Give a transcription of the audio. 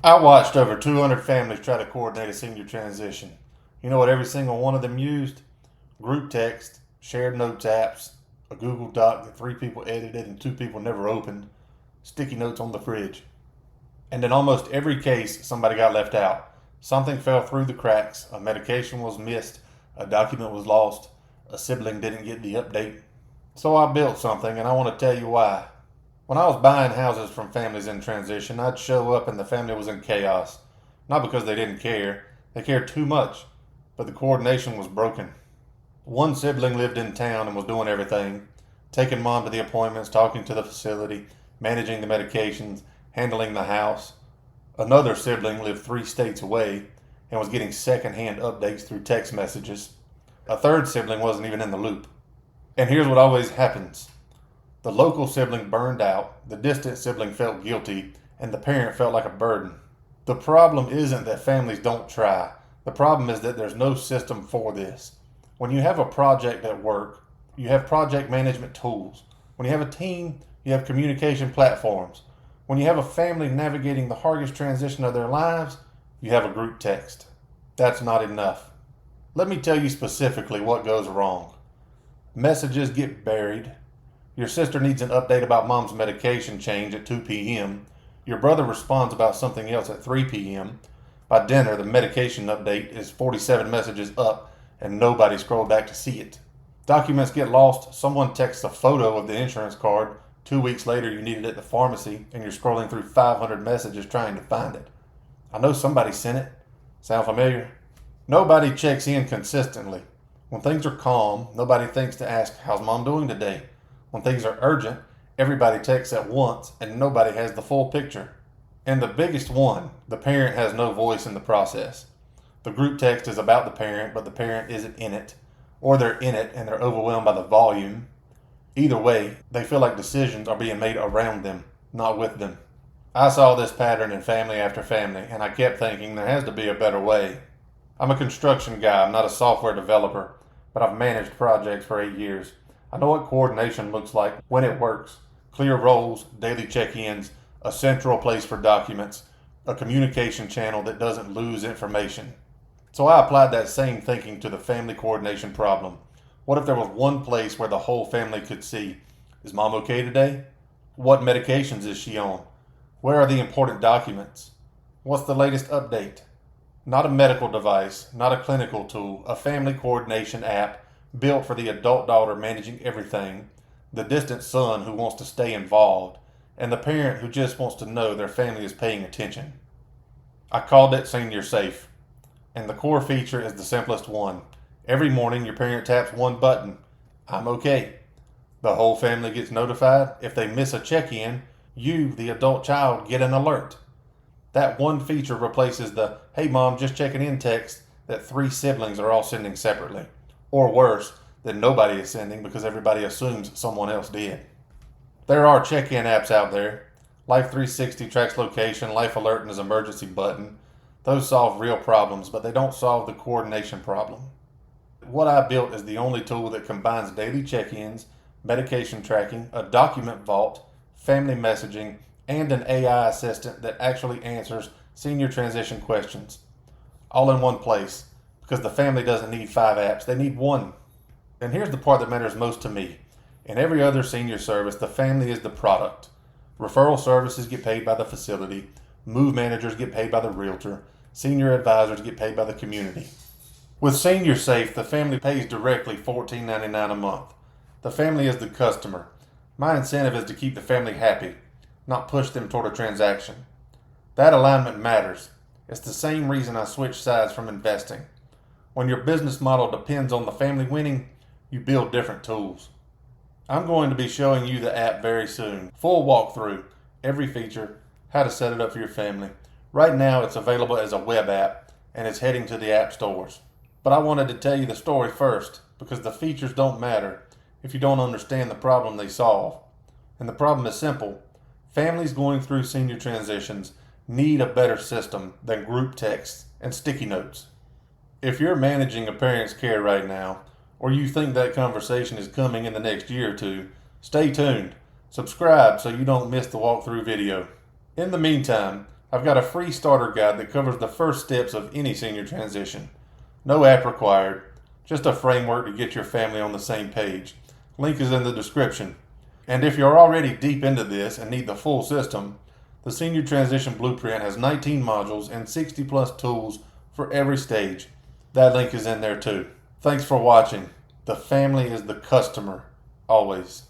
I watched over 200 families try to coordinate a senior transition. You know what every single one of them used? Group text, shared notes apps, a Google Doc that 3 people edited and 2 people never opened, sticky notes on the fridge. And in almost every case, somebody got left out. Something fell through the cracks, a medication was missed, a document was lost, a sibling didn't get the update. So I built something, and I want to tell you why. When I was buying houses from families in transition, I'd show up and the family was in chaos. Not because they didn't care, they cared too much, but the coordination was broken. One sibling lived in town and was doing everything, taking mom to the appointments, talking to the facility, managing the medications, handling the house. Another sibling lived 3 states away and was getting secondhand updates through text messages. A third sibling wasn't even in the loop. And here's what always happens: the local sibling burned out, the distant sibling felt guilty, and the parent felt like a burden. The problem isn't that families don't try. The problem is that there's no system for this. When you have a project at work, you have project management tools. When you have a team, you have communication platforms. When you have a family navigating the hardest transition of their lives, you have a group text. That's not enough. Let me tell you specifically what goes wrong. Messages get buried. Your sister needs an update about mom's medication change at 2 p.m. Your brother responds about something else at 3 p.m. By dinner, the medication update is 47 messages up and nobody scrolled back to see it. Documents get lost. Someone texts a photo of the insurance card. 2 weeks later, you need it at the pharmacy and you're scrolling through 500 messages trying to find it. I know somebody sent it. Sound familiar? Nobody checks in consistently. When things are calm, nobody thinks to ask, "How's mom doing today?" When things are urgent, everybody texts at once and nobody has the full picture. And the biggest one, the parent has no voice in the process. The group text is about the parent, but the parent isn't in it. Or they're in it and they're overwhelmed by the volume. Either way, they feel like decisions are being made around them, not with them. I saw this pattern in family after family, and I kept thinking there has to be a better way. I'm a construction guy, I'm not a software developer, but I've managed projects for 8 years. I know what coordination looks like when it works. Clear roles, daily check-ins, a central place for documents, a communication channel that doesn't lose information. So I applied that same thinking to the family coordination problem. What if there was one place where the whole family could see, is mom okay today? What medications is she on? Where are the important documents? What's the latest update? Not a medical device, not a clinical tool, a family coordination app built for the adult daughter managing everything, the distant son who wants to stay involved, and the parent who just wants to know their family is paying attention. I called it SeniorSafe, and the core feature is the simplest one. Every morning your parent taps one button, "I'm okay." The whole family gets notified. If they miss a check-in, you, the adult child, get an alert. That one feature replaces the "Hey mom, just checking in" text that 3 siblings are all sending separately. Or worse, that nobody is sending because everybody assumes someone else did. There are check-in apps out there. Life 360 tracks location, Life Alert and his emergency button. Those solve real problems, but they don't solve the coordination problem. What I built is the only tool that combines daily check-ins, medication tracking, a document vault, family messaging, and an AI assistant that actually answers senior transition questions. All in one place, because the family doesn't need 5 apps, they need one. And here's the part that matters most to me. In every other senior service, the family is the product. Referral services get paid by the facility, move managers get paid by the realtor, senior advisors get paid by the community. With SeniorSafe, the family pays directly $14.99 a month. The family is the customer. My incentive is to keep the family happy, not push them toward a transaction. That alignment matters. It's the same reason I switched sides from investing. When your business model depends on the family winning, you build different tools. I'm going to be showing you the app very soon. Full walkthrough, every feature, how to set it up for your family. Right now it's available as a web app and it's heading to the app stores. But I wanted to tell you the story first because the features don't matter if you don't understand the problem they solve. And the problem is simple. Families going through senior transitions need a better system than group texts and sticky notes. If you're managing a parent's care right now, or you think that conversation is coming in the next year or two, stay tuned. Subscribe so you don't miss the walkthrough video. In the meantime, I've got a free starter guide that covers the first steps of any senior transition. No app required, just a framework to get your family on the same page. Link is in the description. And if you're already deep into this and need the full system, the Senior Transition Blueprint has 19 modules and 60 plus tools for every stage. That link is in there too. Thanks for watching. The family is the customer, always.